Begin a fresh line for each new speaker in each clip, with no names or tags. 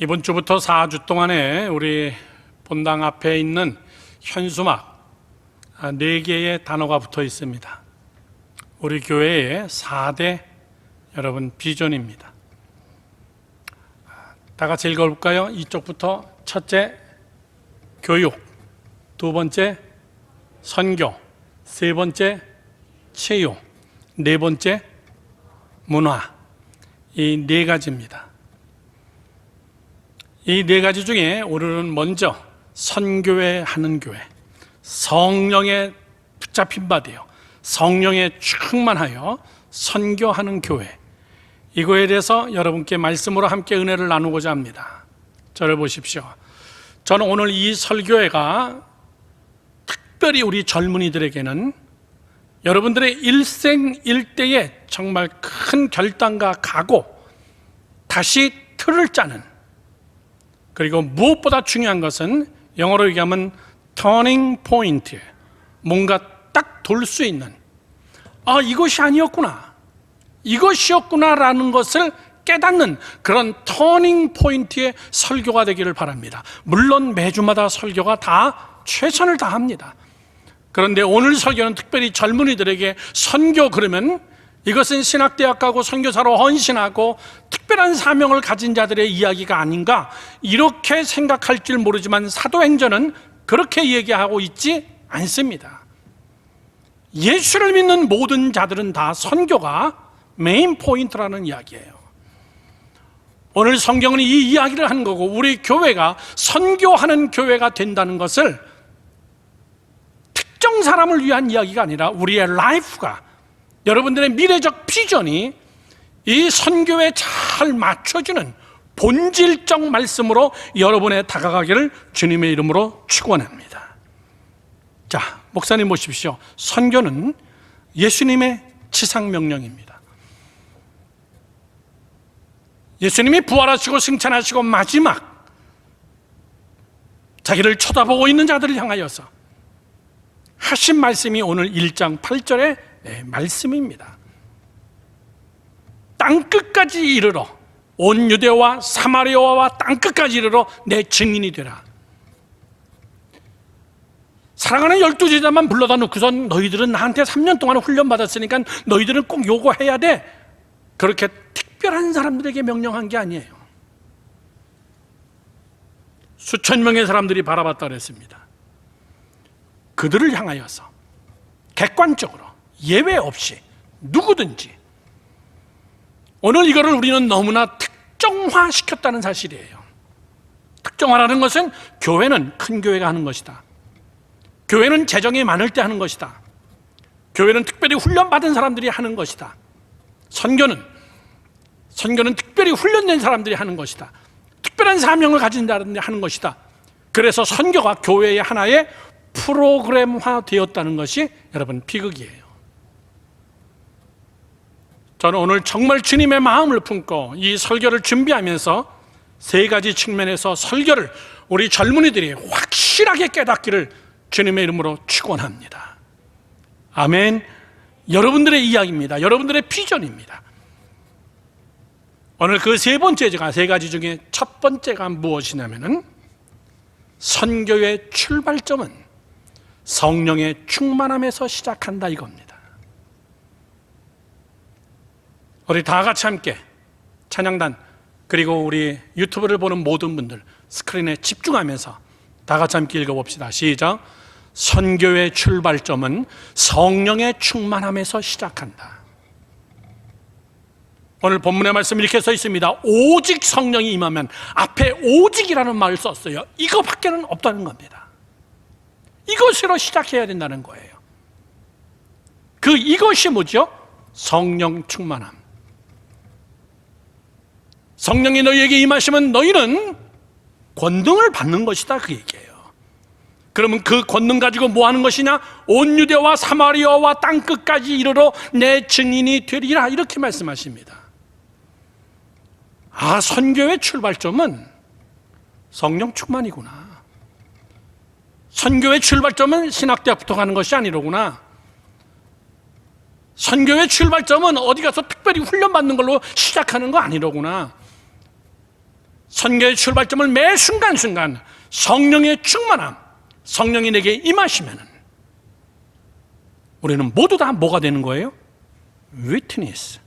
이번 주부터 4주 동안에 우리 본당 앞에 있는 현수막 4개의 단어가 붙어 있습니다. 우리 교회의 4대 여러분 비전입니다. 다 같이 읽어볼까요? 이쪽부터. 첫째, 교육. 두 번째, 선교. 세 번째, 체육. 네 번째, 문화. 이 4가지입니다. 이 4가지 중에 오늘은 먼저 선교회 하는 교회, 성령에 붙잡힌 바 되어 성령에 충만하여 선교하는 교회, 이거에 대해서 여러분께 말씀으로 함께 은혜를 나누고자 합니다. 저를 보십시오. 저는 오늘 이 설교회가 특별히 우리 젊은이들에게는 여러분들의 일생일대에 정말 큰 결단과 각오, 다시 틀을 짜는, 그리고 무엇보다 중요한 것은 영어로 얘기하면 터닝 포인트, 뭔가 딱 돌 수 있는, 이것이 아니었구나, 이것이었구나라는 것을 깨닫는 그런 터닝 포인트의 설교가 되기를 바랍니다. 물론 매주마다 설교가 다 최선을 다합니다. 그런데 오늘 설교는 특별히 젊은이들에게 선교, 그러면 이것은 신학대학 가고 선교사로 헌신하고 특별한 사명을 가진 자들의 이야기가 아닌가, 이렇게 생각할 줄 모르지만 사도행전은 그렇게 얘기하고 있지 않습니다. 예수를 믿는 모든 자들은 다 선교가 메인 포인트라는 이야기예요. 오늘 성경은 이 이야기를 한 거고, 우리 교회가 선교하는 교회가 된다는 것을 특정 사람을 위한 이야기가 아니라 우리의 라이프가, 여러분들의 미래적 비전이 이 선교에 잘 맞춰주는 본질적 말씀으로 여러분에 다가가기를 주님의 이름으로 축원합니다. 자, 목사님 보십시오. 선교는 예수님의 지상명령입니다. 예수님이 부활하시고 승천하시고 마지막 자기를 쳐다보고 있는 자들을 향하여서 하신 말씀이 오늘 1장 8절의 말씀입니다. 땅끝까지 이르러, 온 유대와 사마리아와 땅끝까지 이르러 내 증인이 되라. 사랑하는 12제자만 불러다 놓고선 너희들은 나한테 3년 동안 훈련받았으니까 너희들은 꼭 요거 해야 돼, 그렇게 특별한 사람들에게 명령한 게 아니에요. 수천 명의 사람들이 바라봤다 그랬습니다. 그들을 향하여서 객관적으로 예외 없이 누구든지, 오늘 이거를 우리는 너무나 특정화시켰다는 사실이에요. 특정화라는 것은 교회는 큰 교회가 하는 것이다, 교회는 재정이 많을 때 하는 것이다, 교회는 특별히 훈련받은 사람들이 하는 것이다, 선교는 특별히 훈련된 사람들이 하는 것이다, 특별한 사명을 가진 사람들이 하는 것이다. 그래서 선교가 교회의 하나의 프로그램화 되었다는 것이 여러분 비극이에요. 저는 오늘 정말 주님의 마음을 품고 이 설교를 준비하면서 3가지 측면에서 설교를 우리 젊은이들이 확실하게 깨닫기를 주님의 이름으로 축원합니다. 아멘. 여러분들의 이야기입니다. 여러분들의 비전입니다. 오늘 그 3가지 중에 첫 번째가 무엇이냐면은 선교의 출발점은 성령의 충만함에서 시작한다, 이겁니다. 우리 다 같이 함께 찬양단, 그리고 우리 유튜브를 보는 모든 분들 스크린에 집중하면서 다 같이 함께 읽어봅시다. 시작. 선교의 출발점은 성령의 충만함에서 시작한다. 오늘 본문의 말씀 이렇게 써 있습니다. 오직 성령이 임하면, 앞에 오직이라는 말을 썼어요. 이거밖에는 없다는 겁니다. 이것으로 시작해야 된다는 거예요. 이것이 뭐죠? 성령 충만함. 성령이 너희에게 임하시면 너희는 권능을 받는 것이다, 그 얘기예요. 그러면 그 권능 가지고 뭐 하는 것이냐? 온 유대와 사마리아와 땅끝까지 이르러 내 증인이 되리라, 이렇게 말씀하십니다. 선교의 출발점은 성령 충만이구나. 선교의 출발점은 신학대학부터 가는 것이 아니로구나. 선교의 출발점은 어디 가서 특별히 훈련받는 걸로 시작하는 거 아니로구나. 선교의 출발점을 매 순간순간 성령의 충만함, 성령이 내게 임하시면 우리는 모두 다 뭐가 되는 거예요? 위트니스,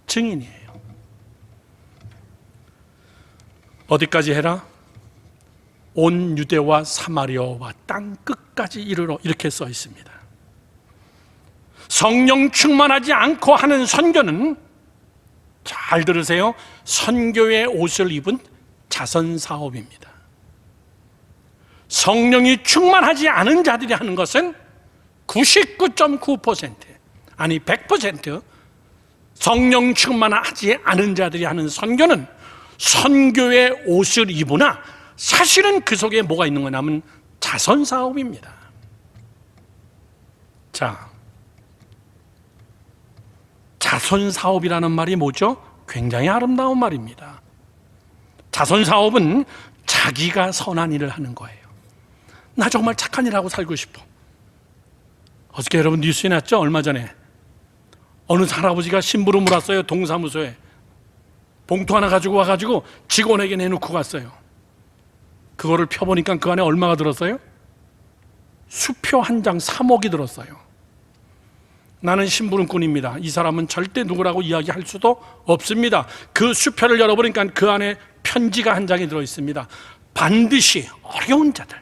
증인이에요. 어디까지 해라? 온 유대와 사마리아와 땅 끝까지 이르러, 이렇게 써 있습니다. 성령 충만하지 않고 하는 선교는, 잘 들으세요, 선교의 옷을 입은 자선사업입니다. 성령이 충만하지 않은 자들이 하는 것은 99.9%, 아니 100%, 성령 충만하지 않은 자들이 하는 선교는 선교의 옷을 입으나 사실은 그 속에 뭐가 있는 거냐면 자선사업입니다. 자, 자선사업이라는 말이 뭐죠? 굉장히 아름다운 말입니다. 자선사업은 자기가 선한 일을 하는 거예요. 나 정말 착한 일하고 살고 싶어. 어저께 여러분 뉴스에 났죠? 얼마 전에 어느 할아버지가 심부름을 왔어요. 동사무소에 봉투 하나 가지고 와가지고 직원에게 내놓고 갔어요. 그거를 펴보니까 그 안에 얼마가 들었어요? 수표 한 장 3억이 들었어요. 나는 심부름꾼입니다. 이 사람은 절대 누구라고 이야기할 수도 없습니다. 그 수표를 열어보니까 그 안에 편지가 한 장이 들어있습니다. 반드시 어려운 자들,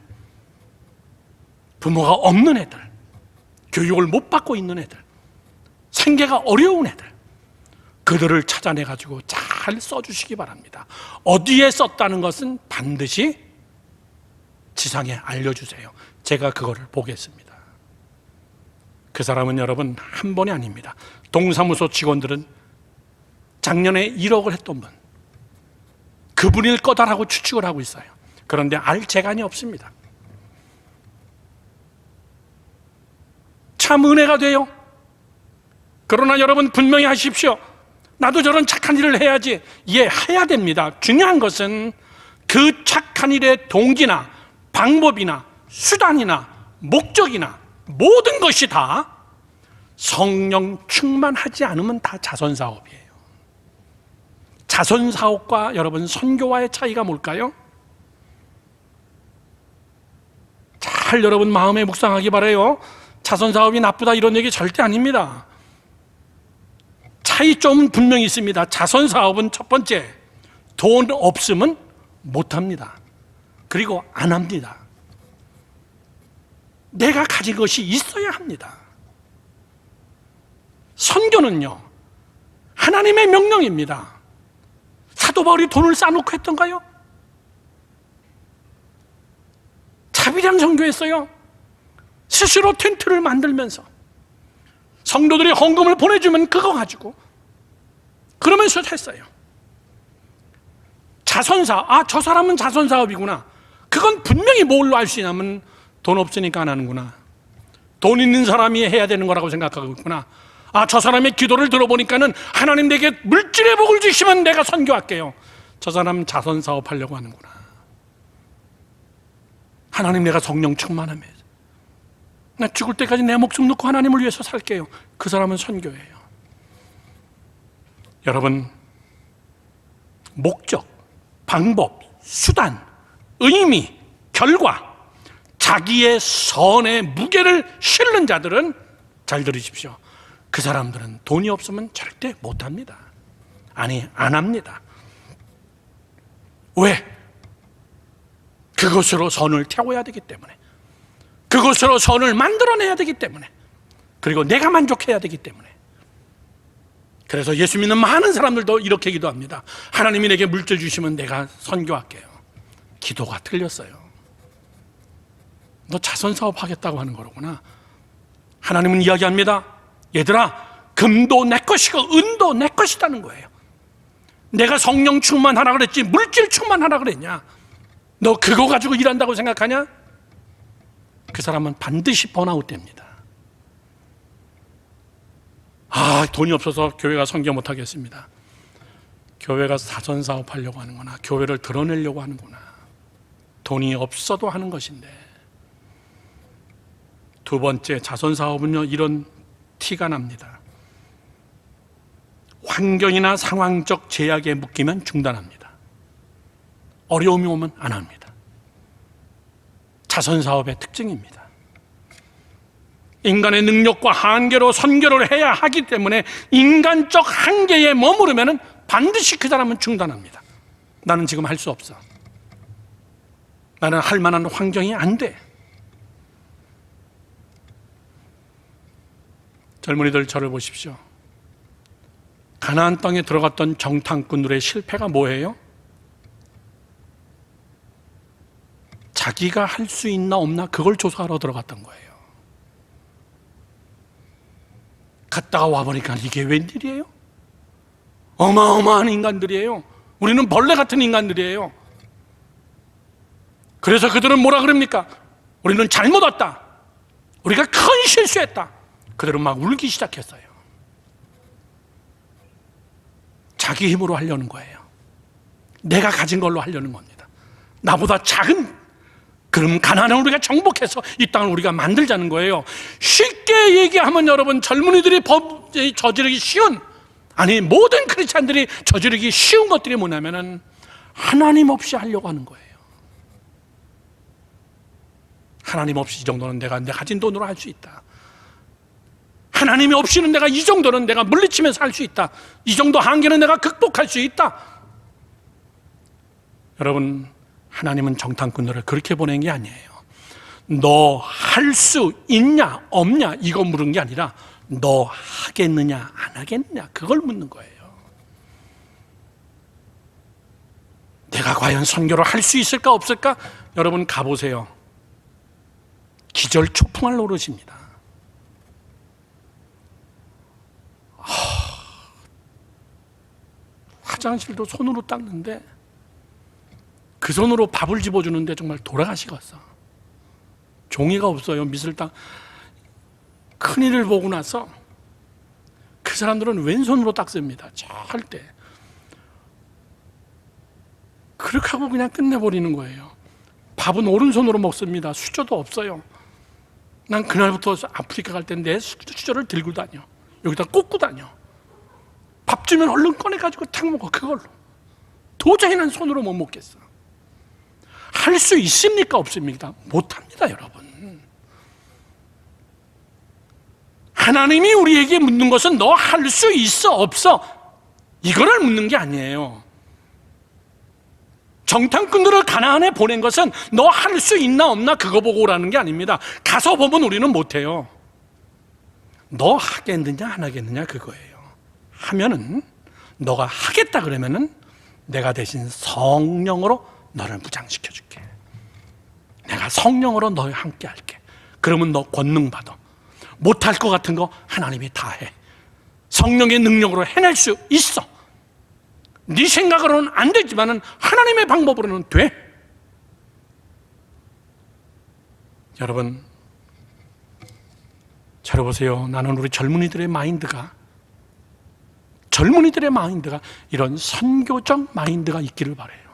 부모가 없는 애들, 교육을 못 받고 있는 애들, 생계가 어려운 애들, 그들을 찾아내가지고 잘 써주시기 바랍니다. 어디에 썼다는 것은 반드시 지상에 알려주세요. 제가 그거를 보겠습니다. 그 사람은 여러분 한 번이 아닙니다. 동사무소 직원들은 작년에 1억을 했던 분, 그분일 거다라고 추측을 하고 있어요. 그런데 알 재간이 없습니다. 참 은혜가 돼요. 그러나 여러분 분명히 하십시오. 나도 저런 착한 일을 해야지. 예, 해야 됩니다. 중요한 것은 그 착한 일의 동기나 방법이나 수단이나 목적이나 모든 것이 다 성령 충만하지 않으면 다 자선사업이에요. 자선사업과 여러분 선교와의 차이가 뭘까요? 잘 여러분 마음에 묵상하기 바라요. 자선사업이 나쁘다 이런 얘기 절대 아닙니다. 차이점은 분명히 있습니다. 자선사업은 첫 번째, 돈 없으면 못합니다. 그리고 안 합니다. 내가 가진 것이 있어야 합니다. 선교는요, 하나님의 명령입니다. 사도 바울이 돈을 쌓아놓고 했던가요? 자비량 선교했어요. 스스로 텐트를 만들면서 성도들이 헌금을 보내주면 그거 가지고 그러면서 했어요. 자선사업, 저 사람은 자선사업이구나. 그건 분명히 뭘로 알 수 있냐면 돈 없으니까 안 하는구나. 돈 있는 사람이 해야 되는 거라고 생각하고 있구나. 저 사람의 기도를 들어보니까는 하나님 내게 물질의 복을 주시면 내가 선교할게요. 저 사람 자선사업 하려고 하는구나. 하나님 내가 성령 충만하면 나 죽을 때까지 내 목숨 놓고 하나님을 위해서 살게요. 그 사람은 선교예요. 여러분, 목적, 방법, 수단, 의미, 결과, 자기의 선의 무게를 실는 자들은 잘 들으십시오. 그 사람들은 돈이 없으면 절대 못합니다. 아니, 안 합니다. 왜? 그것으로 선을 태워야 되기 때문에, 그것으로 선을 만들어내야 되기 때문에, 그리고 내가 만족해야 되기 때문에. 그래서 예수 믿는 많은 사람들도 이렇게 기도합니다. 하나님이 내게 물질 주시면 내가 선교할게요. 기도가 틀렸어요. 너 자선사업 하겠다고 하는 거로구나. 하나님은 이야기합니다. 얘들아, 금도 내 것이고 은도 내 것이라는 거예요. 내가 성령 충만하라 그랬지 물질 충만하라 그랬냐? 너 그거 가지고 일한다고 생각하냐? 그 사람은 반드시 번아웃 됩니다. 돈이 없어서 교회가 선교 못하겠습니다. 교회가 자선사업 하려고 하는구나. 교회를 드러내려고 하는구나. 돈이 없어도 하는 것인데. 두 번째, 자선사업은요, 이런 티가 납니다. 환경이나 상황적 제약에 묶이면 중단합니다. 어려움이 오면 안 합니다. 자선사업의 특징입니다. 인간의 능력과 한계로 선교를 해야 하기 때문에 인간적 한계에 머무르면 반드시 그 사람은 중단합니다. 나는 지금 할 수 없어. 나는 할 만한 환경이 안 돼. 젊은이들 저를 보십시오. 가나안 땅에 들어갔던 정탐꾼들의 실패가 뭐예요? 자기가 할 수 있나 없나 그걸 조사하러 들어갔던 거예요. 갔다가 와보니까 이게 웬일이에요? 어마어마한 인간들이에요. 우리는 벌레 같은 인간들이에요. 그래서 그들은 뭐라 그럽니까? 우리는 잘못 왔다. 우리가 큰 실수했다. 그들은 막 울기 시작했어요. 자기 힘으로 하려는 거예요. 내가 가진 걸로 하려는 겁니다. 나보다 작은, 그럼 가나안을 우리가 정복해서 이 땅을 우리가 만들자는 거예요. 쉽게 얘기하면 여러분, 젊은이들이 저지르기 쉬운, 아니 모든 크리스찬들이 저지르기 쉬운 것들이 뭐냐면은 하나님 없이 하려고 하는 거예요. 하나님 없이 이 정도는 내가 가진 돈으로 할 수 있다. 하나님이 없이는 내가 이 정도는 내가 물리치면서 할 수 있다. 이 정도 한계는 내가 극복할 수 있다. 여러분, 하나님은 정탐꾼들을 그렇게 보낸 게 아니에요. 너 할 수 있냐 없냐 이거 물은 게 아니라 너 하겠느냐 안 하겠느냐 그걸 묻는 거예요. 내가 과연 선교를 할 수 있을까 없을까? 여러분 가보세요. 기절초풍할 노릇입니다. 화장실도 손으로 닦는데 그 손으로 밥을 집어주는데 정말 돌아가시겠어. 종이가 없어요. 밑을 딱 큰일을 보고 나서 그 사람들은 왼손으로 닦습니다. 할 때 그렇게 하고 그냥 끝내버리는 거예요. 밥은 오른손으로 먹습니다. 수저도 없어요. 난 그날부터 아프리카 갈 때 내 수저를 들고 다녀. 여기다 꽂고 다녀. 밥 주면 얼른 꺼내가지고 탁 먹어. 그걸로. 도저히 난 손으로 못 먹겠어. 할 수 있습니까 없습니까? 못합니다 여러분. 하나님이 우리에게 묻는 것은 너 할 수 있어 없어 이거를 묻는 게 아니에요. 정탐꾼들을 가나안에 보낸 것은 너 할 수 있나 없나 그거 보고 오라는 게 아닙니다. 가서 보면 우리는 못해요. 너 하겠느냐 안 하겠느냐 그거예요. 하면은 너가 하겠다 그러면은 내가 대신 성령으로 너를 무장시켜 줄게. 내가 성령으로 너와 함께 할게. 그러면 너 권능 받아. 못할 것 같은 거 하나님이 다 해. 성령의 능력으로 해낼 수 있어. 네 생각으로는 안 되지만은 하나님의 방법으로는 돼. 여러분, 잘 보세요. 나는 우리 젊은이들의 마인드가 이런 선교적 마인드가 있기를 바라요.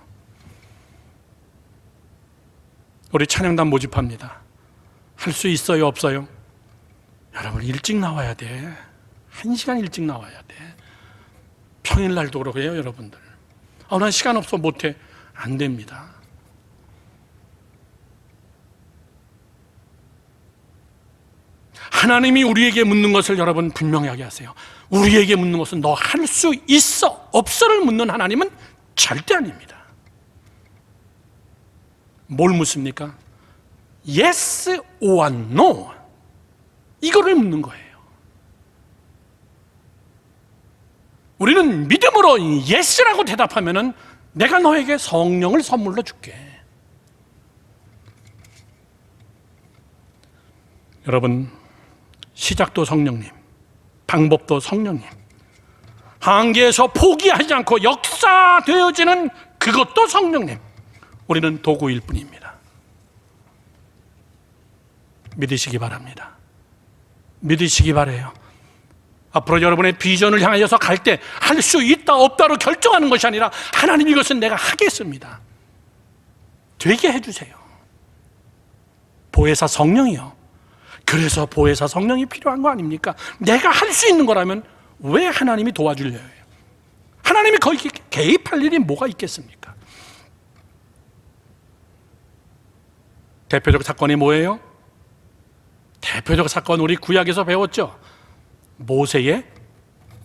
우리 찬양단 모집합니다. 할 수 있어요 없어요? 여러분 일찍 나와야 돼. 1시간 일찍 나와야 돼. 평일날도 그러고 해요 여러분들. 난 시간 없어 못해. 안 됩니다. 하나님이 우리에게 묻는 것을 여러분 분명하게 하세요. 우리에게 묻는 것은 너 할 수 있어 없어를 묻는 하나님은 절대 아닙니다. 뭘 묻습니까? Yes or no 이거를 묻는 거예요. 우리는 믿음으로 Yes라고 대답하면은 내가 너에게 성령을 선물로 줄게. 여러분 시작도 성령님, 방법도 성령님, 한계에서 포기하지 않고 역사되어지는 그것도 성령님. 우리는 도구일 뿐입니다. 믿으시기 바랍니다. 믿으시기 바라요. 앞으로 여러분의 비전을 향하여서 갈 때 할 수 있다 없다로 결정하는 것이 아니라 하나님 이것은 내가 하겠습니다. 되게 해주세요. 보혜사 성령이요. 그래서 보혜사 성령이 필요한 거 아닙니까? 내가 할 수 있는 거라면 왜 하나님이 도와주려 해요? 하나님이 거기 개입할 일이 뭐가 있겠습니까? 대표적 사건이 뭐예요? 대표적 사건 우리 구약에서 배웠죠. 모세의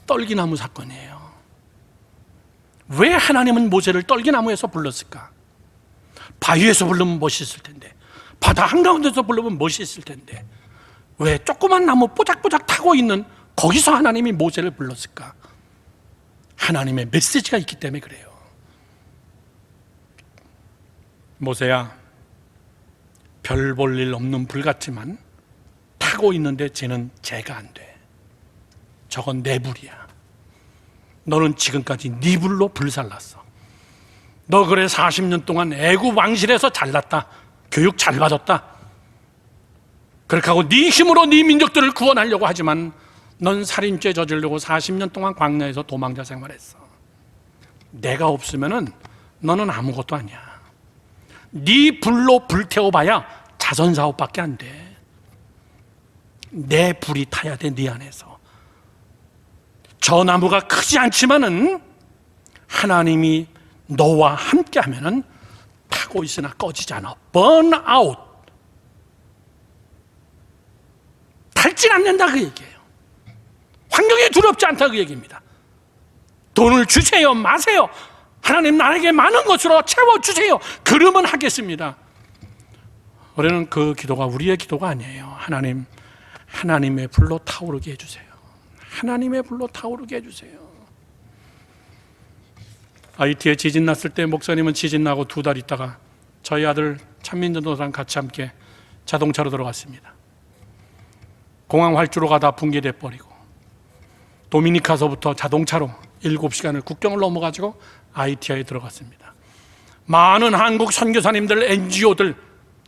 떨기나무 사건이에요. 왜 하나님은 모세를 떨기나무에서 불렀을까? 바위에서 부르면 멋있을 텐데, 바다 한가운데서 부르면 멋있을 텐데, 왜 조그만 나무 뽀작뽀작 타고 있는 거기서 하나님이 모세를 불렀을까? 하나님의 메시지가 있기 때문에 그래요. 모세야, 별 볼 일 없는 불 같지만 타고 있는데 쟤는 쟤가 안 돼. 저건 내 불이야. 너는 지금까지 네 불로 불살랐어. 너 그래 40년 동안 애굽 왕실에서 잘났다. 교육 잘 받았다. 그렇게 하고 네 힘으로 네 민족들을 구원하려고 하지만 넌 살인죄 저지르려고 40년 동안 광야에서 도망자 생활했어. 내가 없으면은 너는 아무것도 아니야. 네 불로 불태워봐야 자선사업밖에 안 돼. 내 불이 타야 돼, 네 안에서. 저 나무가 크지 않지만은 하나님이 너와 함께 하면은 타고 있으나 꺼지지 않아. 번아웃. 닳진 않는다 그 얘기예요. 환경이 두렵지 않다 그 얘기입니다. 돈을 주세요, 마세요. 하나님 나에게 많은 것으로 채워주세요. 그러면 하겠습니다. 우리는 그 기도가 우리의 기도가 아니에요. 하나님, 하나님의 불로 타오르게 해주세요. 하나님의 불로 타오르게 해주세요. IT에 지진 났을 때 목사님은 지진 나고 2달 있다가 저희 아들 찬민전도사랑 같이 함께 자동차로 들어갔습니다. 공항 활주로 가다 붕괴돼 버리고 도미니카서부터 자동차로 7시간을 국경을 넘어가지고 IT에 들어갔습니다. 많은 한국 선교사님들, NGO들,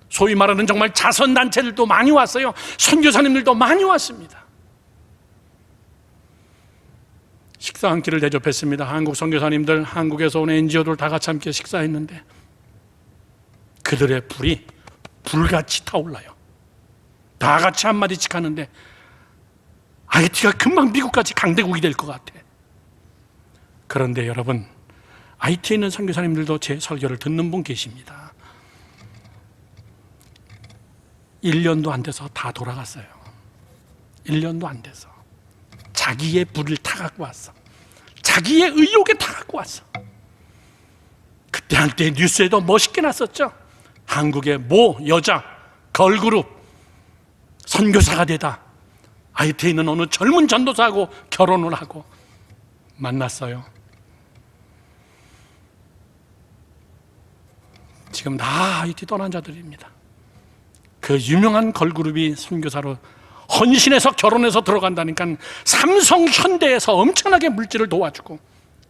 소위 말하는 정말 자선단체들도 많이 왔어요. 선교사님들도 많이 왔습니다. 식사 한 끼를 대접했습니다. 한국 선교사님들, 한국에서 온 NGO들 다 같이 함께 식사했는데 그들의 불이 불같이 타올라요. 다 같이 한마디씩 하는데 IT가 금방 미국까지 강대국이 될 것 같아. 그런데 여러분, IT에 있는 선교사님들도 제 설교를 듣는 분 계십니다. 1년도 안 돼서 다 돌아갔어요. 1년도 안 돼서. 자기의 불을 타갖고 왔어. 자기의 의욕에 타갖고 왔어. 그때 한때 뉴스에도 멋있게 났었죠. 한국의 모 여자 걸그룹 선교사가 되다 IT에 있는 어느 젊은 전도사하고 결혼을 하고 만났어요. 지금 다 IT 떠난 자들입니다. 그 유명한 걸그룹이 선교사로 헌신해서 결혼해서 들어간다니까 삼성, 현대에서 엄청나게 물질을 도와주고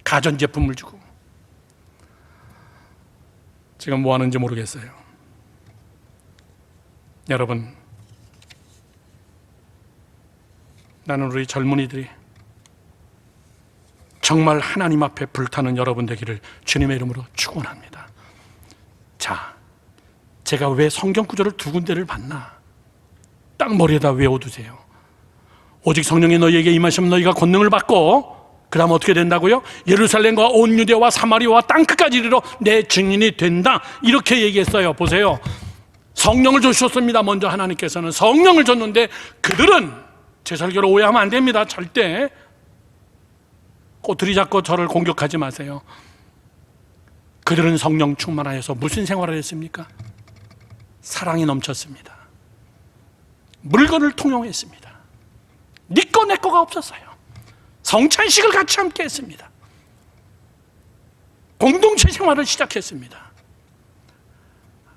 가전제품을 주고 지금 뭐 하는지 모르겠어요. 여러분, 나는 우리 젊은이들이 정말 하나님 앞에 불타는 여러분 되기를 주님의 이름으로 축원합니다. 자, 제가 왜 성경 구절을 2군데를 봤나? 딱 머리에다 외워두세요. 오직 성령이 너희에게 임하시면 너희가 권능을 받고 그 다음 어떻게 된다고요? 예루살렘과 온 유대와 사마리아와 땅끝까지 이르러 내 증인이 된다. 이렇게 얘기했어요. 보세요. 성령을 주셨습니다. 먼저 하나님께서는 성령을 줬는데 그들은, 제 설교를 오해하면 안 됩니다. 절대 꼬투리 잡고 저를 공격하지 마세요. 그들은 성령 충만하여서 무슨 생활을 했습니까? 사랑이 넘쳤습니다. 물건을 통용했습니다. 네 거 내 거가 없었어요. 성찬식을 같이 함께 했습니다. 공동체 생활을 시작했습니다.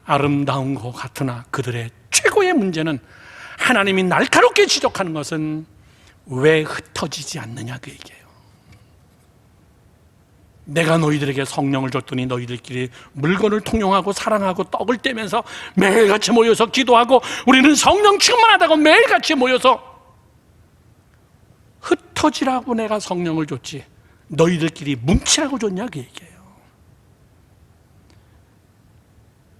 아름다운 것 같으나 그들의 최고의 문제는 하나님이 날카롭게 지적하는 것은 왜 흩어지지 않느냐 그 얘기예요. 내가 너희들에게 성령을 줬더니 너희들끼리 물건을 통용하고 사랑하고 떡을 떼면서 매일같이 모여서 기도하고 우리는 성령 충만하다고 매일같이 모여서 흩어지라고 내가 성령을 줬지 너희들끼리 뭉치라고 줬냐 그 얘기예요.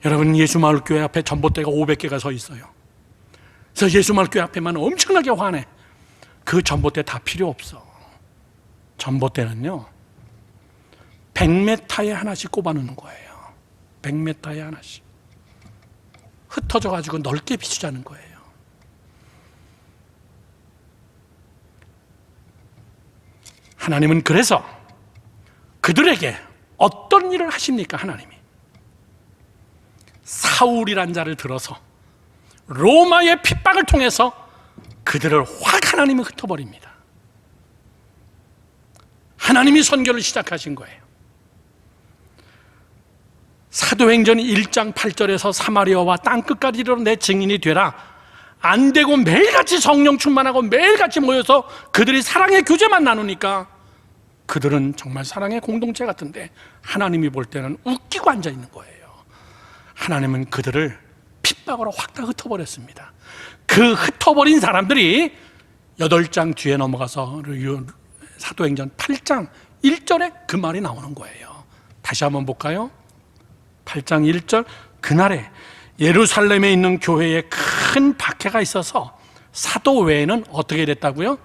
여러분, 예수마을교회 앞에 전봇대가 500개가 서 있어요. 그래서 예수마을교회 앞에만 엄청나게 화내. 그 전봇대 다 필요 없어. 전봇대는요 100m에 하나씩 꼽아놓는 거예요. 100m에 하나씩. 흩어져 가지고 넓게 비추자는 거예요. 하나님은 그래서 그들에게 어떤 일을 하십니까? 하나님이 사울이란 자를 들어서 로마의 핍박을 통해서 그들을 확 하나님이 흩어버립니다. 하나님이 선교를 시작하신 거예요. 사도행전 1장 8절에서 사마리아와 땅끝까지 이르러 내 증인이 되라. 안 되고 매일같이 성령 충만하고 매일같이 모여서 그들이 사랑의 교제만 나누니까 그들은 정말 사랑의 공동체 같은데 하나님이 볼 때는 웃기고 앉아 있는 거예요. 하나님은 그들을 핍박으로 확 다 흩어버렸습니다. 그 흩어버린 사람들이 8장 뒤에 넘어가서 사도행전 8장 1절에 그 말이 나오는 거예요. 다시 한번 볼까요? 8장 1절, 그날에 예루살렘에 있는 교회에 큰 박해가 있어서 사도 외에는 어떻게 됐다고요?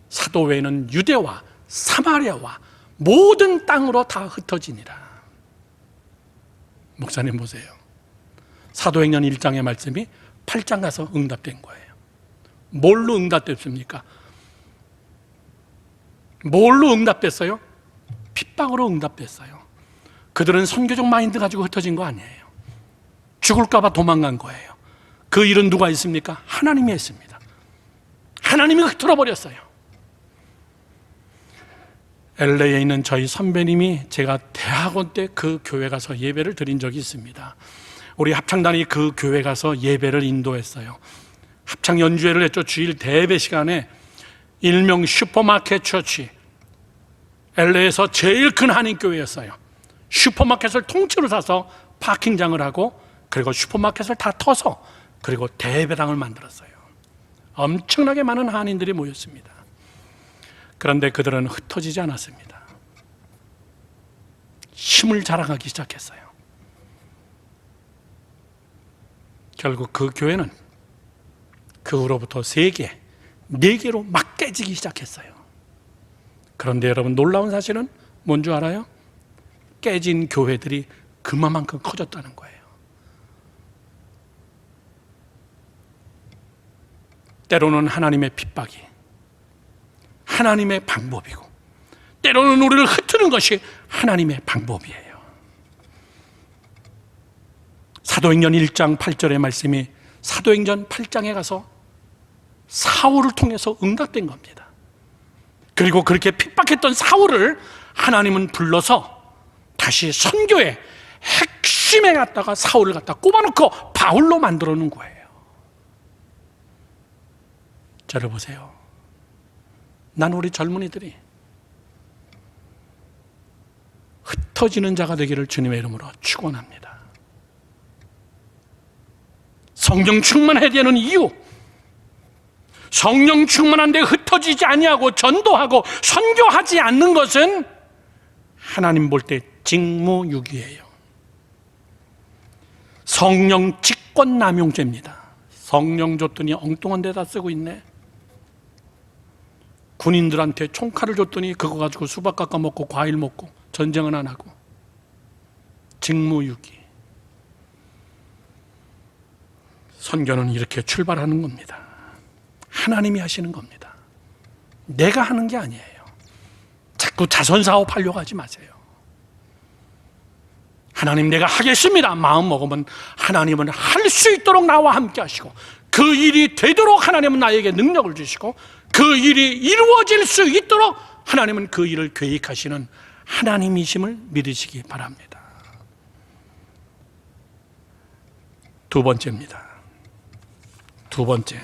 사도 외에는 유대와 사마리아와 모든 땅으로 다 흩어지니라. 목사님 보세요. 사도행전 1장의 말씀이 8장 가서 응답된 거예요. 뭘로 응답됐습니까? 뭘로 응답됐어요? 핍박으로 응답됐어요. 그들은 선교적 마인드 가지고 흩어진 거 아니에요. 죽을까 봐 도망간 거예요. 그 일은 누가 했습니까? 하나님이 했습니다. 하나님이 흐트러 버렸어요. LA에 있는 저희 선배님이 제가 대학원 때 그 교회 가서 예배를 드린 적이 있습니다. 우리 합창단이 그 교회 가서 예배를 인도했어요. 합창 연주회를 했죠. 주일 대배 시간에 일명 슈퍼마켓 처치, LA에서 제일 큰 한인교회였어요. 슈퍼마켓을 통째로 사서 파킹장을 하고 그리고 슈퍼마켓을 다 터서 그리고 대배당을 만들었어요. 엄청나게 많은 한인들이 모였습니다. 그런데 그들은 흩어지지 않았습니다. 힘을 자랑하기 시작했어요. 결국 그 교회는 그 후로부터 3개, 4개로 막 깨지기 시작했어요. 그런데 여러분, 놀라운 사실은 뭔 줄 알아요? 깨진 교회들이 그만큼 커졌다는 거예요. 때로는 하나님의 핍박이 하나님의 방법이고, 때로는 우리를 흩트는 것이 하나님의 방법이에요. 사도행전 1장 8절의 말씀이 사도행전 8장에 가서 사울을 통해서 응답된 겁니다. 그리고 그렇게 핍박했던 사울을 하나님은 불러서 다시 선교의 핵심에 갖다가 사울을 갖다 꼽아놓고 바울로 만들어 놓은 거예요. 저를 보세요. 난 우리 젊은이들이 흩어지는 자가 되기를 주님의 이름으로 축원합니다. 성령 충만해야 되는 이유, 성령 충만한데 흩어지지 아니하고 전도하고 선교하지 않는 것은 하나님 볼 때 직무유기예요. 성령 직권남용죄입니다. 성령 줬더니 엉뚱한 데다 쓰고 있네. 군인들한테 총칼을 줬더니 그거 가지고 수박 깎아 먹고 과일 먹고 전쟁은 안 하고. 직무유기. 선교는 이렇게 출발하는 겁니다. 하나님이 하시는 겁니다. 내가 하는 게 아니에요. 자꾸 자선사업 하려고 하지 마세요. 하나님, 내가 하겠습니다 마음 먹으면 하나님은 할 수 있도록 나와 함께 하시고, 그 일이 되도록 하나님은 나에게 능력을 주시고, 그 일이 이루어질 수 있도록 하나님은 그 일을 계획하시는 하나님이심을 믿으시기 바랍니다. 두 번째입니다. 두 번째,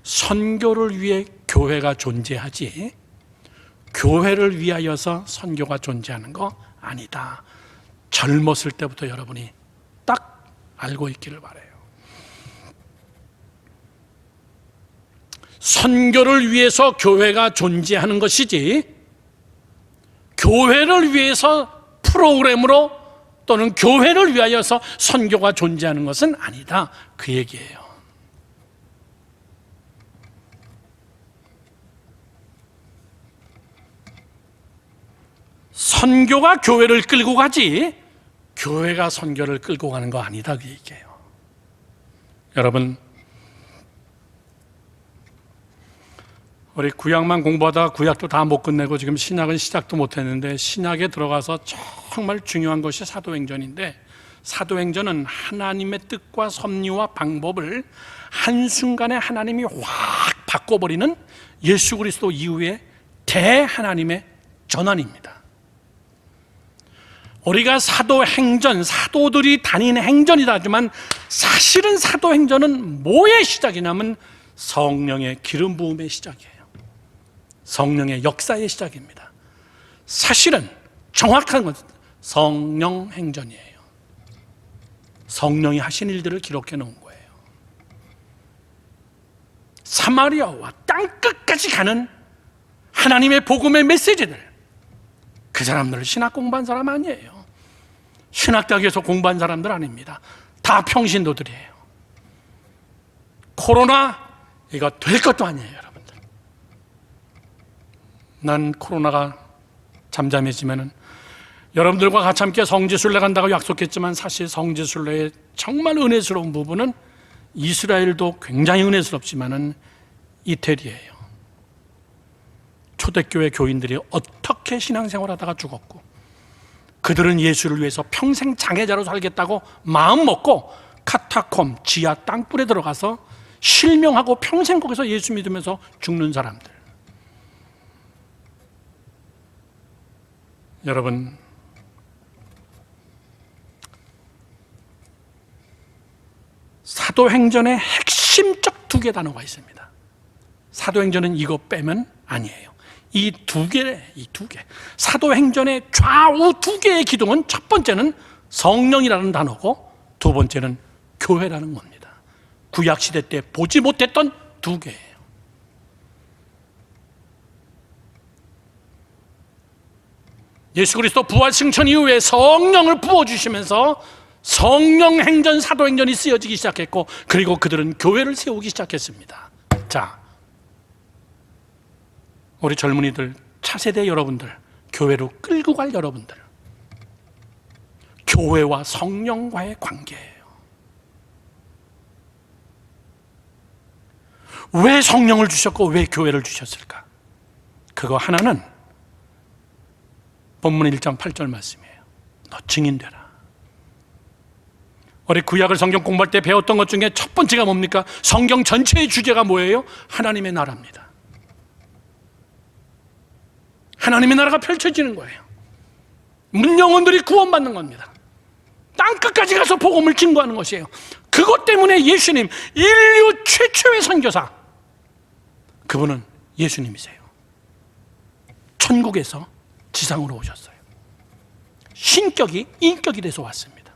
선교를 위해 교회가 존재하지 교회를 위하여서 선교가 존재하는 거 아니다. 젊었을 때부터 여러분이 딱 알고 있기를 바라요. 선교를 위해서 교회가 존재하는 것이지 교회를 위해서 프로그램으로 또는 교회를 위하여서 선교가 존재하는 것은 아니다, 그 얘기예요. 선교가 교회를 끌고 가지 교회가 선교를 끌고 가는 거 아니다 그 얘기예요. 여러분, 우리 구약만 공부하다가 구약도 다 못 끝내고 지금 신약은 시작도 못 했는데, 신약에 들어가서 정말 중요한 것이 사도행전인데, 사도행전은 하나님의 뜻과 섭리와 방법을 한순간에 하나님이 확 바꿔버리는 예수 그리스도 이후의 대하나님의 전환입니다. 우리가 사도행전, 사도들이 다니는 행전이다 하지만 사실은 사도행전은 뭐의 시작이냐면 성령의 기름 부음의 시작이에요. 성령의 역사의 시작입니다. 사실은 정확한 것은 성령 행전이에요. 성령이 하신 일들을 기록해 놓은 거예요. 사마리아와 땅끝까지 가는 하나님의 복음의 메시지들, 그 사람들은 신학 공부한 사람 아니에요. 신학대학에서 공부한 사람들 아닙니다. 다 평신도들이에요. 코로나 이거 될 것도 아니에요, 여러분들. 난 코로나가 잠잠해지면은 여러분들과 같이 함께 성지순례 간다고 약속했지만, 사실 성지순례의 정말 은혜스러운 부분은 이스라엘도 굉장히 은혜스럽지만은 이태리예요. 초대교회 교인들이 어떻게 신앙생활하다가 죽었고, 그들은 예수를 위해서 평생 장애자로 살겠다고 마음 먹고 카타콤 지하 땅굴에 들어가서 실명하고 평생 거기서 예수 믿으면서 죽는 사람들. 여러분, 사도행전의 핵심적 두 개 단어가 있습니다. 사도행전은 이거 빼면 아니에요. 이 두 개. 사도행전의 좌우 두 개의 기둥은, 첫 번째는 성령이라는 단어고 두 번째는 교회라는 겁니다. 구약시대 때 보지 못했던 두 개예요. 예수 그리스도 부활 승천 이후에 성령을 부어주시면서 성령 행전, 사도행전이 쓰여지기 시작했고, 그리고 그들은 교회를 세우기 시작했습니다. 자, 우리 젊은이들, 차세대 여러분들, 교회로 끌고 갈 여러분들, 교회와 성령과의 관계예요. 왜 성령을 주셨고 왜 교회를 주셨을까? 그거 하나는 본문 1장 8절 말씀이에요. 너 증인되라. 우리 구약을 성경 공부할 때 배웠던 것 중에 첫 번째가 뭡니까? 성경 전체의 주제가 뭐예요? 하나님의 나라입니다. 하나님의 나라가 펼쳐지는 거예요. 문영혼들이 구원받는 겁니다. 땅끝까지 가서 복음을 증거하는 것이에요. 그것 때문에 예수님, 인류 최초의 선교사, 그분은 예수님이세요. 천국에서 지상으로 오셨어요. 신격이 인격이 돼서 왔습니다.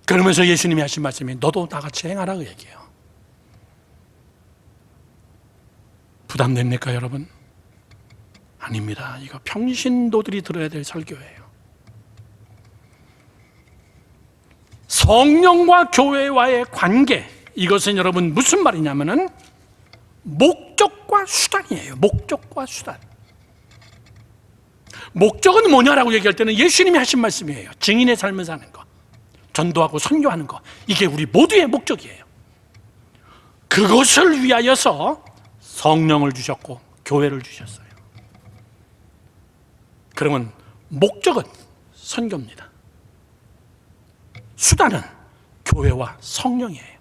그러면서 예수님이 하신 말씀이 너도 나같이 행하라 그 얘기예요. 부담됩니까 여러분? 아닙니다. 이거 평신도들이 들어야 될 설교예요. 성령과 교회와의 관계, 이것은 여러분 무슨 말이냐면은 목적과 수단이에요. 목적과 수단. 목적은 뭐냐라고 얘기할 때는 예수님이 하신 말씀이에요. 증인의 삶을 사는 거, 전도하고 선교하는 거, 이게 우리 모두의 목적이에요. 그것을 위하여서 성령을 주셨고 교회를 주셨어요. 그러면 목적은 선교입니다. 수단은 교회와 성령이에요.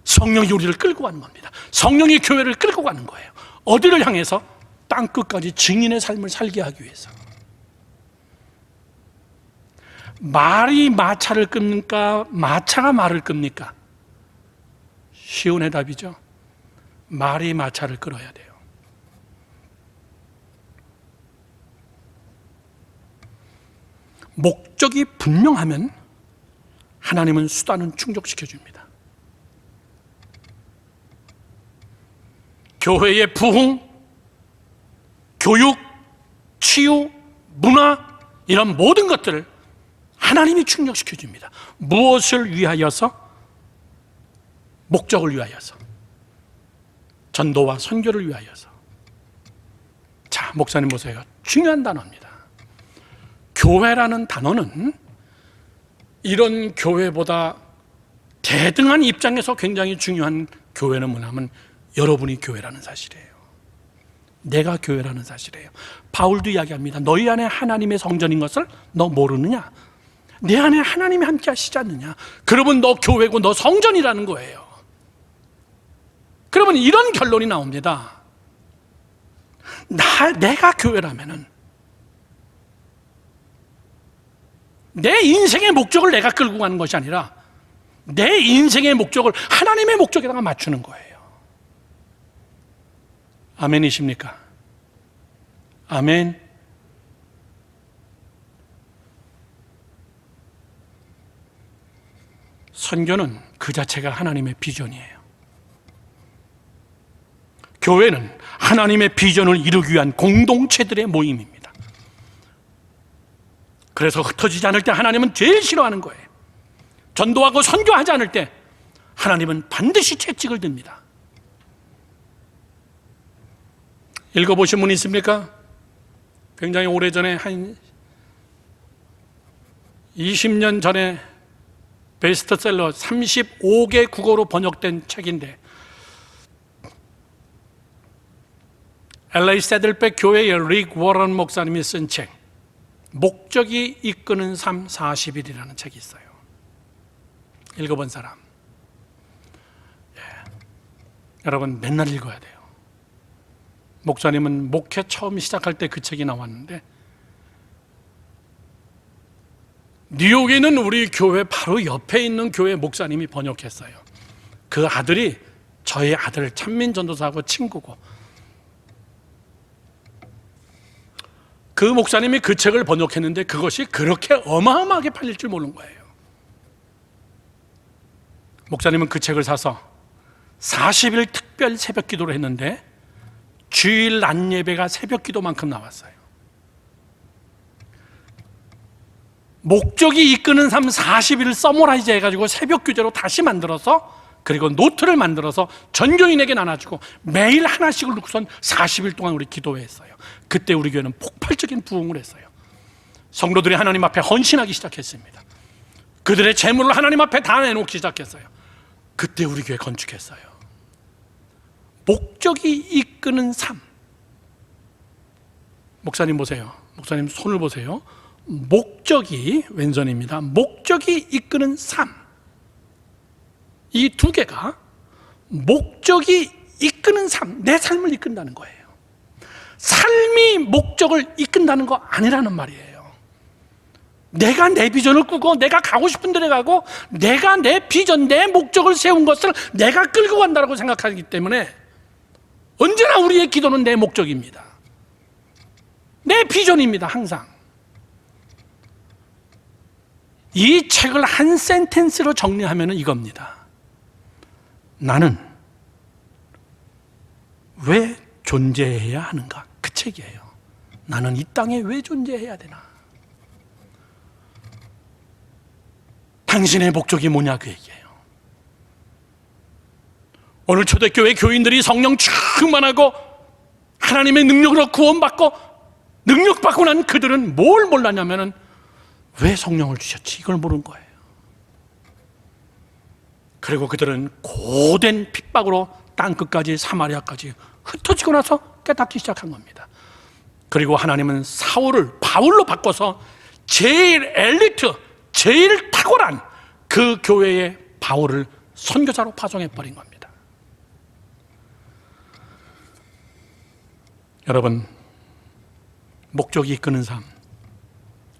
성령이 우리를 끌고 가는 겁니다. 성령이 교회를 끌고 가는 거예요. 어디를 향해서? 땅끝까지 증인의 삶을 살게 하기 위해서. 말이 마차를 끕니까? 마차가 말을 끕니까? 쉬운 해답이죠. 말이 마차를 끌어야 돼요. 목적이 분명하면 하나님은 수단은 충족시켜 줍니다. 교회의 부흥, 교육, 치유, 문화, 이런 모든 것들을 하나님이 충족시켜 줍니다. 무엇을 위하여서? 목적을 위하여서, 전도와 선교를 위하여서. 자, 목사님 보세요. 중요한 단어입니다. 교회라는 단어는 이런 교회보다 대등한 입장에서 굉장히 중요한 교회는 뭐냐면 여러분이 교회라는 사실이에요. 내가 교회라는 사실이에요. 바울도 이야기합니다. 너희 안에 하나님의 성전인 것을 너 모르느냐? 내 안에 하나님이 함께 하시지 않느냐? 그러면 너 교회고 너 성전이라는 거예요. 그러면 이런 결론이 나옵니다. 내가 교회라면은 내 인생의 목적을 내가 끌고 가는 것이 아니라 내 인생의 목적을 하나님의 목적에다가 맞추는 거예요. 아멘이십니까? 아멘. 선교는 그 자체가 하나님의 비전이에요. 교회는 하나님의 비전을 이루기 위한 공동체들의 모임입니다. 그래서 흩어지지 않을 때 하나님은 제일 싫어하는 거예요. 전도하고 선교하지 않을 때 하나님은 반드시 채찍을 듭니다. 읽어보신 분 있습니까? 굉장히 오래전에 한 20년 전에 베스트셀러 35개 국어로 번역된 책인데 LA 세들백 교회의 릭 워런 목사님이 쓴 책 목적이 이끄는 삶 40일이라는 책이 있어요. 읽어본 사람? 여러분 맨날 읽어야 돼요. 목사님은 목회 처음 시작할 때 그 책이 나왔는데 뉴욕에 있는 우리 교회 바로 옆에 있는 교회 목사님이 번역했어요. 그 아들이 저희 아들 찬민 전도사하고 친구고 그 목사님이 그 책을 번역했는데 그것이 그렇게 어마어마하게 팔릴 줄 모르는 거예요. 목사님은 그 책을 사서 40일 특별 새벽 기도를 했는데 주일 낮 예배가 새벽 기도만큼 나왔어요. 목적이 이끄는 삶 40일을 서머라이즈 해가지고 새벽 교제로 다시 만들어서 그리고 노트를 만들어서 전교인에게 나눠주고 매일 하나씩을 놓고선 40일 동안 우리 기도했어요. 그때 우리 교회는 폭발적인 부흥을 했어요. 성도들이 하나님 앞에 헌신하기 시작했습니다. 그들의 재물을 하나님 앞에 다 내놓기 시작했어요. 그때 우리 교회 건축했어요. 목적이 이끄는 삶. 목사님 보세요. 목사님 손을 보세요. 목적이 왼손입니다. 목적이 이끄는 삶. 이 두 개가 목적이 이끄는 삶, 내 삶을 이끈다는 거예요. 삶이 목적을 이끈다는 거 아니라는 말이에요. 내가 내 비전을 꾸고 내가 가고 싶은 데를 가고 내가 내 비전, 내 목적을 세운 것을 내가 끌고 간다고 생각하기 때문에 언제나 우리의 기도는 내 목적입니다. 내 비전입니다. 항상. 이 책을 한 센텐스로 정리하면 이겁니다. 나는 왜 존재해야 하는가? 그 책이에요. 나는 이 땅에 왜 존재해야 되나? 당신의 목적이 뭐냐? 그 얘기예요. 오늘 초대교회 교인들이 성령 충만하고 하나님의 능력으로 구원받고 능력받고 난 그들은 뭘 몰랐냐면은 왜 성령을 주셨지? 이걸 모르는 거예요. 그리고 그들은 고된 핍박으로 땅끝까지 사마리아까지 흩어지고 나서 깨닫기 시작한 겁니다. 그리고 하나님은 사울을 바울로 바꿔서 제일 엘리트, 제일 탁월한 그 교회의 바울을 선교사로 파송해버린 겁니다. 여러분, 목적이 이끄는 삶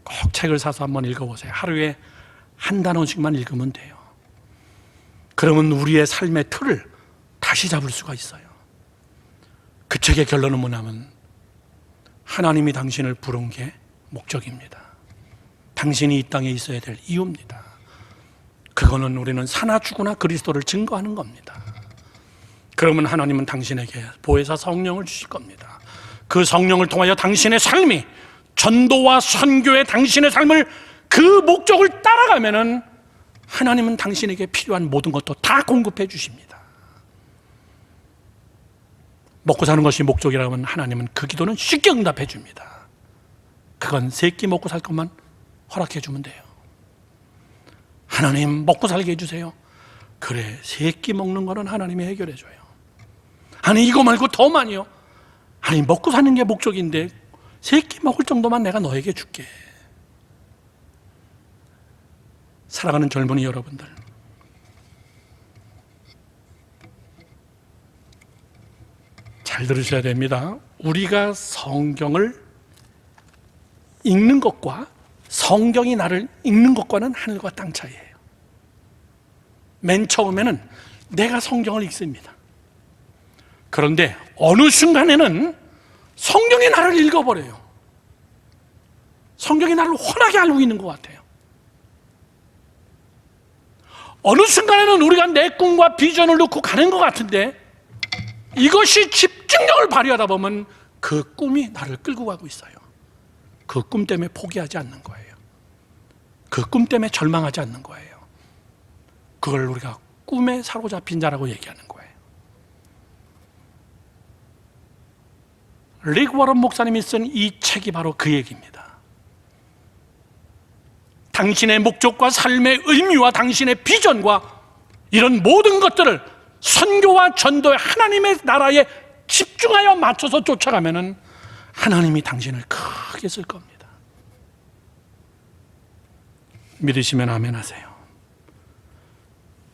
꼭 책을 사서 한번 읽어보세요. 하루에 한 단어씩만 읽으면 돼요. 그러면 우리의 삶의 틀을 다시 잡을 수가 있어요. 그 책의 결론은 뭐냐면 하나님이 당신을 부른 게 목적입니다. 당신이 이 땅에 있어야 될 이유입니다. 그거는 우리는 사나 죽으나 그리스도를 증거하는 겁니다. 그러면 하나님은 당신에게 보혜사 성령을 주실 겁니다. 그 성령을 통하여 당신의 삶이 전도와 선교의 당신의 삶을 그 목적을 따라가면은 하나님은 당신에게 필요한 모든 것도 다 공급해 주십니다. 먹고 사는 것이 목적이라면 하나님은 그 기도는 쉽게 응답해 줍니다. 그건 세 끼 먹고 살 것만 허락해 주면 돼요. 하나님 먹고 살게 해주세요. 그래, 세 끼 먹는 거는 하나님이 해결해 줘요. 아니 이거 말고 더 많이요. 아니 먹고 사는 게 목적인데 세 끼 먹을 정도만 내가 너에게 줄게. 사랑하는 젊은이 여러분들, 잘 들으셔야 됩니다. 우리가 성경을 읽는 것과 성경이 나를 읽는 것과는 하늘과 땅 차이예요. 맨 처음에는 내가 성경을 읽습니다. 그런데 어느 순간에는 성경이 나를 읽어버려요. 성경이 나를 훤하게 알고 있는 것 같아요. 어느 순간에는 우리가 내 꿈과 비전을 놓고 가는 것 같은데 이것이 집중력을 발휘하다 보면 그 꿈이 나를 끌고 가고 있어요. 그 꿈 때문에 포기하지 않는 거예요. 그 꿈 때문에 절망하지 않는 거예요. 그걸 우리가 꿈에 사로잡힌 자라고 얘기하는 거예요. 릭 워런 목사님이 쓴 이 책이 바로 그 얘기입니다. 당신의 목적과 삶의 의미와 당신의 비전과 이런 모든 것들을 선교와 전도의 하나님의 나라에 집중하여 맞춰서 쫓아가면은 하나님이 당신을 크게 쓸 겁니다. 믿으시면 아멘 하세요.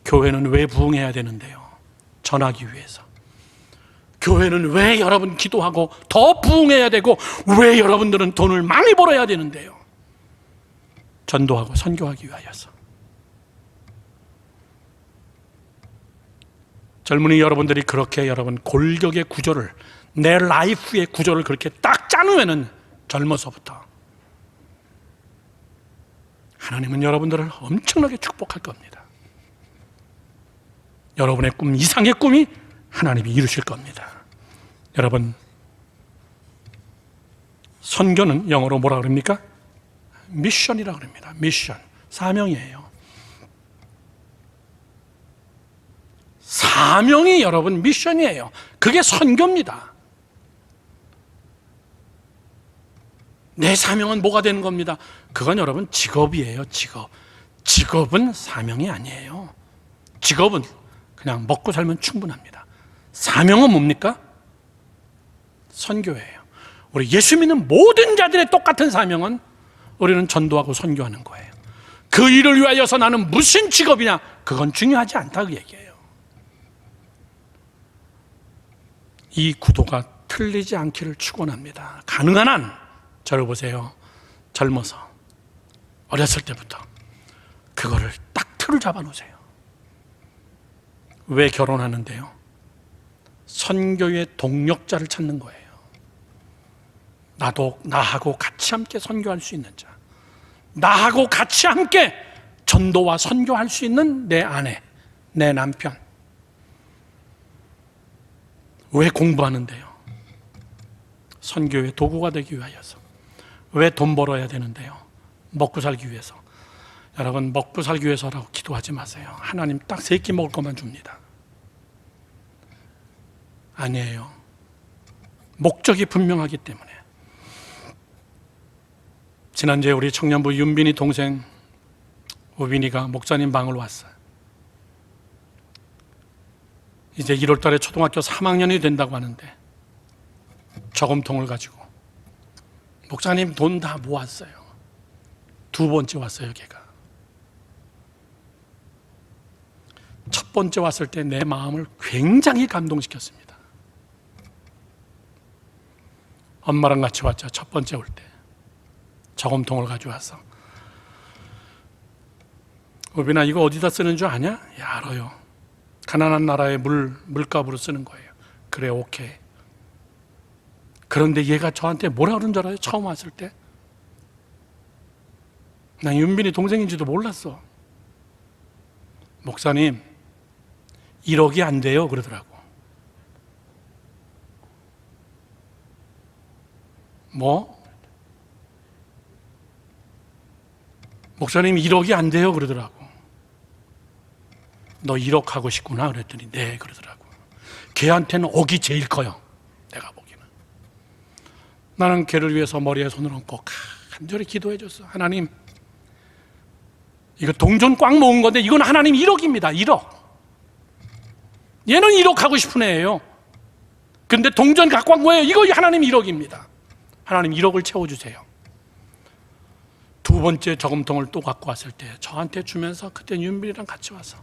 교회는 왜 부흥해야 되는데요? 전하기 위해서. 교회는 왜 여러분 기도하고 더 부흥해야 되고 왜 여러분들은 돈을 많이 벌어야 되는데요? 전도하고 선교하기 위하여서. 젊은이 여러분들이 그렇게 여러분 골격의 구조를, 내 라이프의 구조를 그렇게 딱 짜놓으면은 젊어서부터 하나님은 여러분들을 엄청나게 축복할 겁니다. 여러분의 꿈 이상의 꿈이 하나님이 이루실 겁니다. 여러분, 선교는 영어로 뭐라 그럽니까? 미션이라고 그럽니다. 미션, 사명이에요. 사명이 여러분 미션이에요. 그게 선교입니다. 내 사명은 뭐가 되는 겁니다? 그건 여러분 직업이에요. 직업. 직업은 사명이 아니에요. 직업은 그냥 먹고 살면 충분합니다. 사명은 뭡니까? 선교예요. 우리 예수 믿는 모든 자들의 똑같은 사명은 우리는 전도하고 선교하는 거예요. 그 일을 위하여서 나는 무슨 직업이냐, 그건 중요하지 않다 그 얘기예요. 이 구도가 틀리지 않기를 축원합니다. 가능한 한 저를 보세요. 젊어서 어렸을 때부터 그거를 딱 틀을 잡아 놓으세요. 왜 결혼하는데요? 선교의 동력자를 찾는 거예요. 나하고 같이 함께 선교할 수 있는 자, 나하고 같이 함께 전도와 선교할 수 있는 내 아내, 내 남편. 왜 공부하는데요? 선교의 도구가 되기 위하여서. 왜 돈 벌어야 되는데요? 먹고 살기 위해서. 여러분, 먹고 살기 위해서라고 기도하지 마세요. 하나님 딱 3끼 먹을 것만 줍니다. 아니에요. 목적이 분명하기 때문에. 지난주에 우리 청년부 윤빈이 동생 우빈이가 목사님 방을 왔어요. 이제 1월 달에 초등학교 3학년이 된다고 하는데 저금통을 가지고 목사님 돈 다 모았어요. 2번째 왔어요, 걔가. 첫 번째 왔을 때 내 마음을 굉장히 감동시켰습니다. 엄마랑 같이 왔죠, 첫 번째 올 때. 저금통을 가져와서, 우빈아 이거 어디다 쓰는 줄 아냐? 야, 알아요. 가난한 나라의 물값으로 쓰는 거예요. 그래, 오케이. 그런데 얘가 저한테 뭐라 그런 줄 알아요? 처음 왔을 때 난 윤빈이 동생인지도 몰랐어. 목사님 1억이 안 돼요 그러더라고. 뭐? 목사님 1억이 안 돼요 그러더라고. 너 1억 하고 싶구나 그랬더니 네 그러더라고. 걔한테는 억이 제일 커요. 내가 보기에는. 나는 걔를 위해서 머리에 손을 얹고 간절히 기도해 줬어. 하나님, 이거 동전 꽉 모은 건데 이건 하나님 1억입니다. 1억. 얘는 1억 하고 싶은 애예요. 근데 동전 갖고 온 거예요. 이거 하나님 1억입니다. 하나님 1억을 채워주세요. 두 번째 저금통을 또 갖고 왔을 때 저한테 주면서 그때 윤빈이랑 같이 와서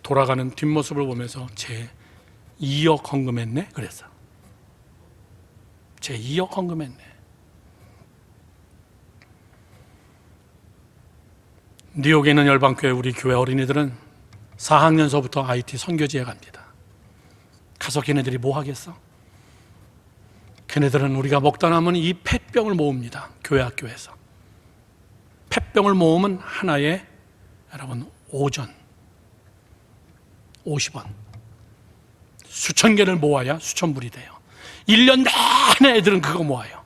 돌아가는 뒷모습을 보면서 제 2억 헌금했네? 그랬어. 제 2억 헌금했네. 뉴욕에 있는 열방교회 우리 교회 어린이들은 4학년서부터 IT 선교지에 갑니다. 가서 걔네들이 뭐 하겠어? 걔네들은 우리가 먹다 남은 이 폐병을 모읍니다. 교회 학교에서. 폐병을 모으면 하나에 여러분 5전 50원 수천 개를 모아야 수천 불이 돼요. 1년 내내 애들은 그거 모아요.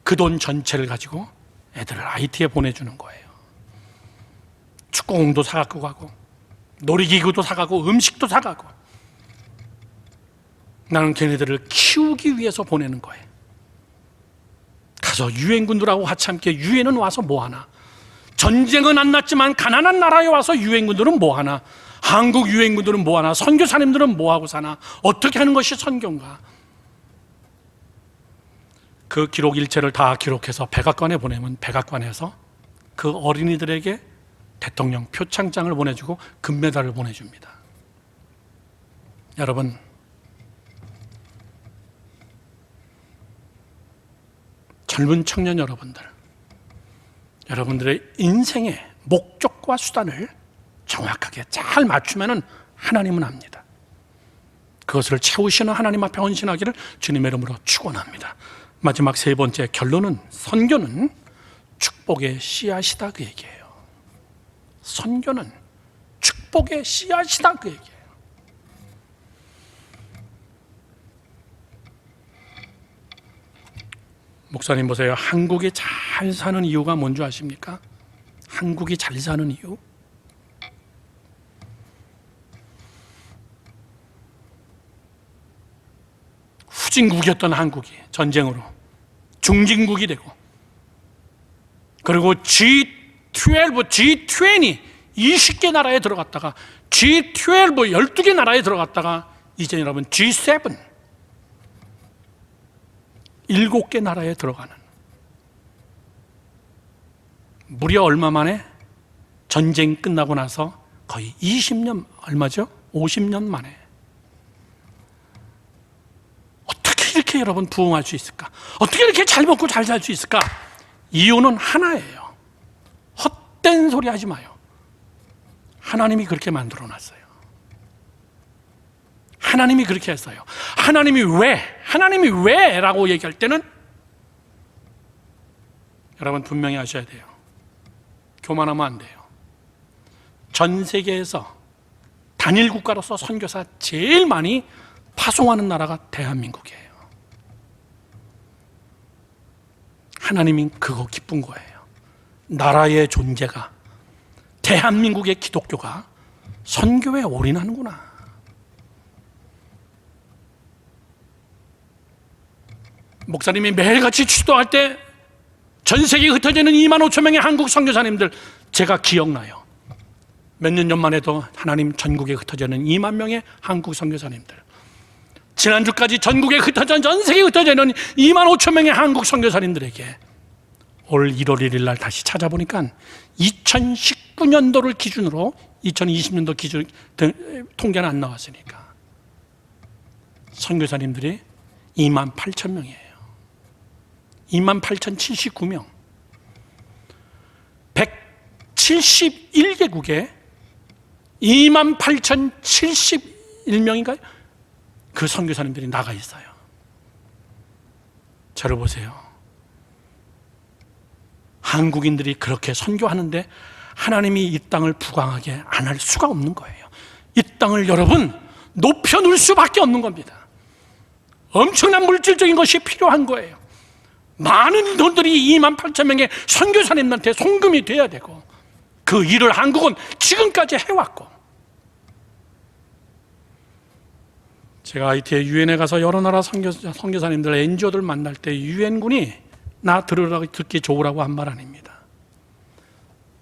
그 돈 전체를 가지고 애들을 IT에 보내주는 거예요. 축구공도 사갖고 가고 놀이기구도 사가고 음식도 사가고. 나는 걔네들을 키우기 위해서 보내는 거예요. 가서 유엔군들하고 같이 함께 유엔은 와서 뭐하나? 전쟁은 안 났지만 가난한 나라에 와서 유엔군들은 뭐하나? 한국 유엔군들은 뭐하나? 선교사님들은 뭐하고 사나? 어떻게 하는 것이 선교인가? 그 기록 일체를 다 기록해서 백악관에 보내면 백악관에서 그 어린이들에게 대통령 표창장을 보내주고 금메달을 보내줍니다. 여러분, 젊은 청년 여러분들의 인생의 목적과 수단을 정확하게 잘 맞추면 하나님은 압니다. 그것을 채우시는 하나님 앞에 헌신하기를 주님의 이름으로 축원합니다. 마지막 세 번째 결론은 선교는 축복의 씨앗이다 그 얘기예요. 선교는 축복의 씨앗이다 그 얘기예요. 목사님 보세요. 한국이 잘 사는 이유가 뭔지 아십니까? 한국이 잘 사는 이유? 후진국이었던 한국이 전쟁으로 중진국이 되고, 그리고 G12, G20 20개 나라에 들어갔다가 G12 12개 나라에 들어갔다가 이제 여러분 G7 7개 나라에 들어가는, 무려 얼마 만에 전쟁 끝나고 나서 거의 20년, 얼마죠? 50년 만에. 어떻게 이렇게 여러분 부흥할 수 있을까? 어떻게 이렇게 잘 먹고 잘 살 수 있을까? 이유는 하나예요. 헛된 소리 하지 마요. 하나님이 그렇게 만들어 놨어요. 하나님이 그렇게 했어요. 하나님이 왜? 라고 얘기할 때는 여러분 분명히 아셔야 돼요. 교만하면 안 돼요. 전 세계에서 단일 국가로서 선교사 제일 많이 파송하는 나라가 대한민국이에요. 하나님이 그거 기쁜 거예요. 나라의 존재가, 대한민국의 기독교가 선교에 올인하는구나. 목사님이 매일같이 추도할 때 전 세계에 흩어지는 2만 5천 명의 한국 선교사님들 제가 기억나요. 몇 년 전만 해도 하나님 전국에 흩어지는 2만 명의 한국 선교사님들, 지난주까지 전국에 흩어져 전 세계에 흩어지는 2만 5천 명의 한국 선교사님들에게 올 1월 1일 날 다시 찾아보니까 2019년도를 기준으로 2020년도 기준 통계는 안 나왔으니까 선교사님들이 2만 8천 명이에요. 2만 8,079명. 171개국에 2만 8,071명인가요? 그 선교사님들이 나가 있어요. 저를 보세요. 한국인들이 그렇게 선교하는데 하나님이 이 땅을 부강하게 안 할 수가 없는 거예요. 이 땅을 여러분 높여놓을 수밖에 없는 겁니다. 엄청난 물질적인 것이 필요한 거예요. 많은 돈들이 2만 8천 명의 선교사님한테 송금이 돼야 되고, 그 일을 한국은 지금까지 해왔고, 제가 IT에 유엔에 가서 여러 나라 선교사님들, NGO들 만날 때 유엔군이 나 들으라고 듣기 좋으라고 한 말 아닙니다.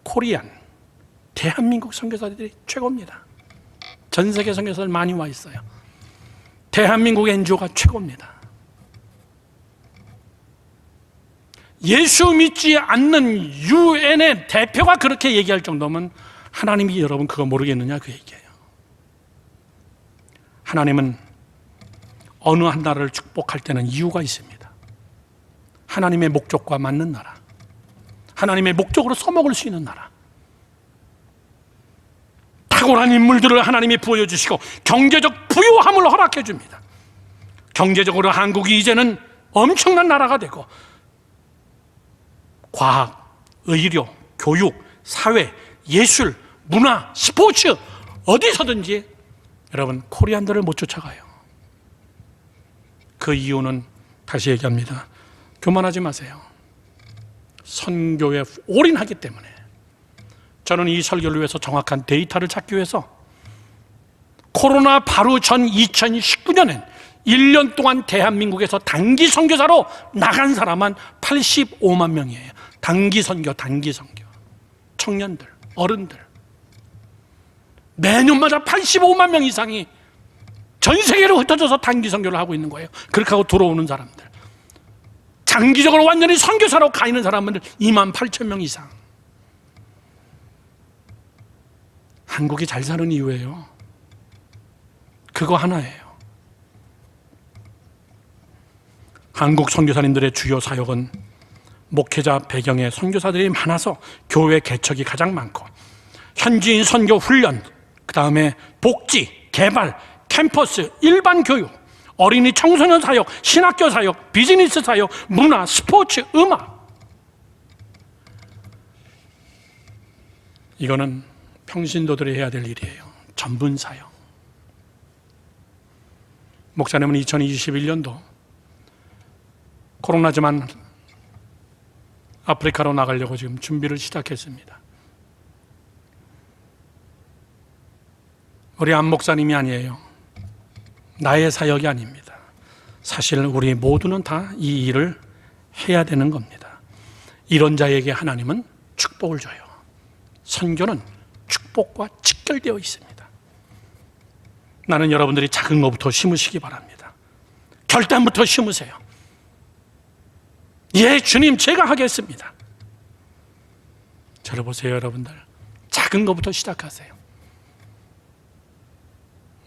코리안, 대한민국 선교사들이 최고입니다. 전 세계 선교사들 많이 와 있어요. 대한민국 NGO가 최고입니다. 예수 믿지 않는 UN의 대표가 그렇게 얘기할 정도면 하나님이 여러분 그거 모르겠느냐 그 얘기예요. 하나님은 어느 한 나라를 축복할 때는 이유가 있습니다. 하나님의 목적과 맞는 나라, 하나님의 목적으로 써먹을 수 있는 나라, 탁월한 인물들을 하나님이 보여주시고 경제적 부유함을 허락해 줍니다. 경제적으로 한국이 이제는 엄청난 나라가 되고 과학, 의료, 교육, 사회, 예술, 문화, 스포츠 어디서든지 여러분 코리안들을 못 쫓아가요. 그 이유는 다시 얘기합니다. 교만하지 마세요. 선교에 올인하기 때문에. 저는 이 설교를 위해서 정확한 데이터를 찾기 위해서 코로나 바로 전 2019년엔 1년 동안 대한민국에서 단기 선교사로 나간 사람은 85만 명이에요. 단기 선교. 청년들, 어른들. 매년마다 85만 명 이상이 전 세계로 흩어져서 단기 선교를 하고 있는 거예요. 그렇게 하고 들어오는 사람들. 장기적으로 완전히 선교사로 가 있는 사람들 2만 8천 명 이상. 한국이 잘 사는 이유예요. 그거 하나예요. 한국 선교사님들의 주요 사역은 목회자 배경에 선교사들이 많아서 교회 개척이 가장 많고 현지인 선교 훈련, 그 다음에 복지, 개발, 캠퍼스, 일반 교육, 어린이 청소년 사역, 신학교 사역, 비즈니스 사역, 문화, 스포츠, 음악. 이거는 평신도들이 해야 될 일이에요. 전분 사역. 목사님은 2021년도 코로나지만 아프리카로 나가려고 지금 준비를 시작했습니다. 우리 안 목사님이 아니에요. 나의 사역이 아닙니다. 사실 우리 모두는 다 이 일을 해야 되는 겁니다. 이런 자에게 하나님은 축복을 줘요. 선교는 축복과 직결되어 있습니다. 나는 여러분들이 작은 것부터 심으시기 바랍니다. 결단부터 심으세요. 예, 주님, 제가 하겠습니다. 저를 보세요, 여러분들. 작은 것부터 시작하세요.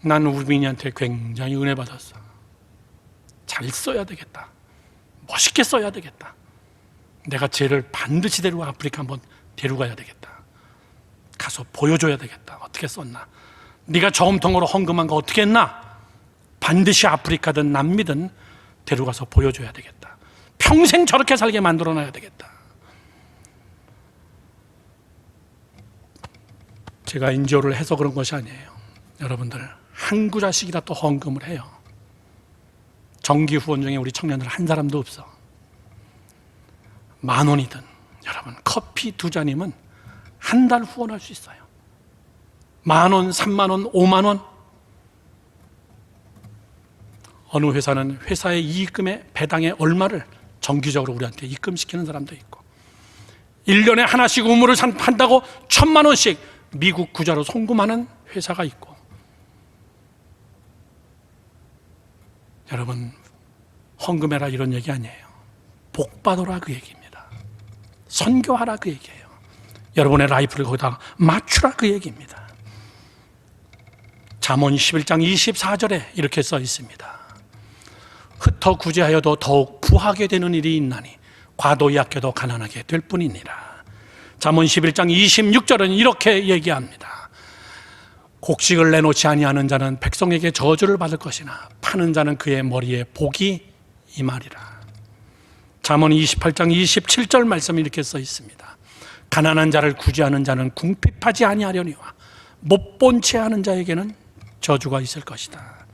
난 우빈이한테 굉장히 은혜 받았어. 잘 써야 되겠다. 멋있게 써야 되겠다. 내가 쟤를 반드시 데리고 아프리카 한번 데려가야 되겠다. 가서 보여줘야 되겠다. 어떻게 썼나? 네가 저금통으로 헌금한 거 어떻게 했나? 반드시 아프리카든 남미든 데려가서 보여줘야 되겠다. 평생 저렇게 살게 만들어놔야 되겠다. 제가 인지호를 해서 그런 것이 아니에요. 여러분들 한 구자씩이라도 헌금을 해요. 정기 후원 중에 우리 청년들 한 사람도 없어. 10,000원이든 여러분 커피 2잔이면 한 달 후원할 수 있어요. 10,000원, 30,000원, 50,000원. 어느 회사는 회사의 이익금의 배당의 얼마를 정기적으로 우리한테 입금시키는 사람도 있고 1년에 하나씩 우물을 판다고 1,000,000원씩 미국 구자로 송금하는 회사가 있고 여러분 헌금해라 이런 얘기 아니에요. 복받아라 그 얘기입니다. 선교하라 그 얘기예요. 여러분의 라이프를 거기다 맞추라 그 얘기입니다. 잠언 11장 24절에 이렇게 써 있습니다. 흩어 구제하여도 더욱 부하게 되는 일이 있나니 과도히 아껴도 가난하게 될 뿐이니라. 잠언 11장 26절은 이렇게 얘기합니다. 곡식을 내놓지 아니하는 자는 백성에게 저주를 받을 것이나 파는 자는 그의 머리에 복이 임하리라. 잠언 28장 27절 말씀이 이렇게 써 있습니다. 가난한 자를 구제하는 자는 궁핍하지 아니하려니와 못 본 채 하는 자에게는 저주가 있을 것이다.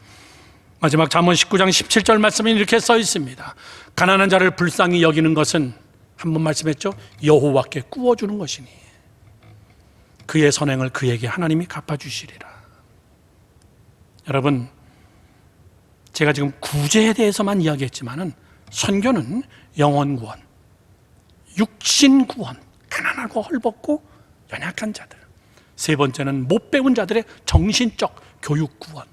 마지막 잠언 19장 17절 말씀이 이렇게 써 있습니다. 가난한 자를 불쌍히 여기는 것은 한 번 말씀했죠. 여호와께 꾸어주는 것이니 그의 선행을 그에게 하나님이 갚아주시리라. 여러분 제가 지금 구제에 대해서만 이야기했지만은 선교는 영혼 구원, 육신 구원, 가난하고 헐벗고 연약한 자들. 세 번째는 못 배운 자들의 정신적 교육 구원.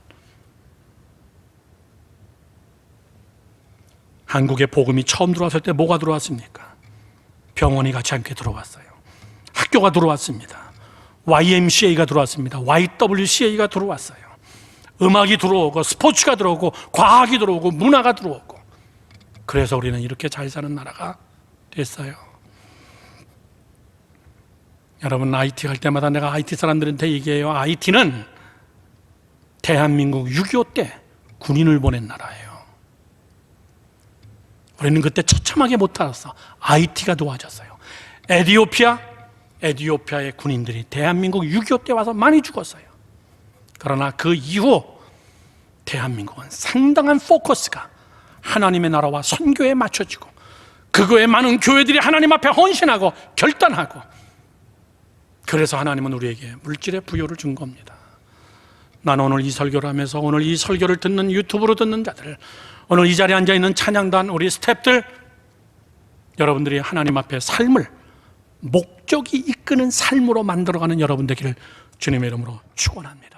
한국에 복음이 처음 들어왔을 때 뭐가 들어왔습니까? 병원이 같이 함께 들어왔어요. 학교가 들어왔습니다. YMCA가 들어왔습니다. YWCA가 들어왔어요. 음악이 들어오고 스포츠가 들어오고 과학이 들어오고 문화가 들어오고, 그래서 우리는 이렇게 잘 사는 나라가 됐어요. 여러분, IT 할 때마다 내가 IT 사람들한테 얘기해요. IT는 대한민국 6.25 때 군인을 보낸 나라예요. 우리는 그때 처참하게 못 살았어. IT가 도와줬어요. 에티오피아의 군인들이 대한민국 6.25 때 와서 많이 죽었어요. 그러나 그 이후 대한민국은 상당한 포커스가 하나님의 나라와 선교에 맞춰지고, 그거에 많은 교회들이 하나님 앞에 헌신하고 결단하고, 그래서 하나님은 우리에게 물질의 부여를 준 겁니다. 나는 오늘 이 설교를 하면서, 오늘 이 설교를 듣는, 유튜브로 듣는 자들, 오늘 이 자리에 앉아있는 찬양단 우리 스태프들, 여러분들이 하나님 앞에 삶을 목적이 이끄는 삶으로 만들어가는 여러분 되기를 주님의 이름으로 축원합니다.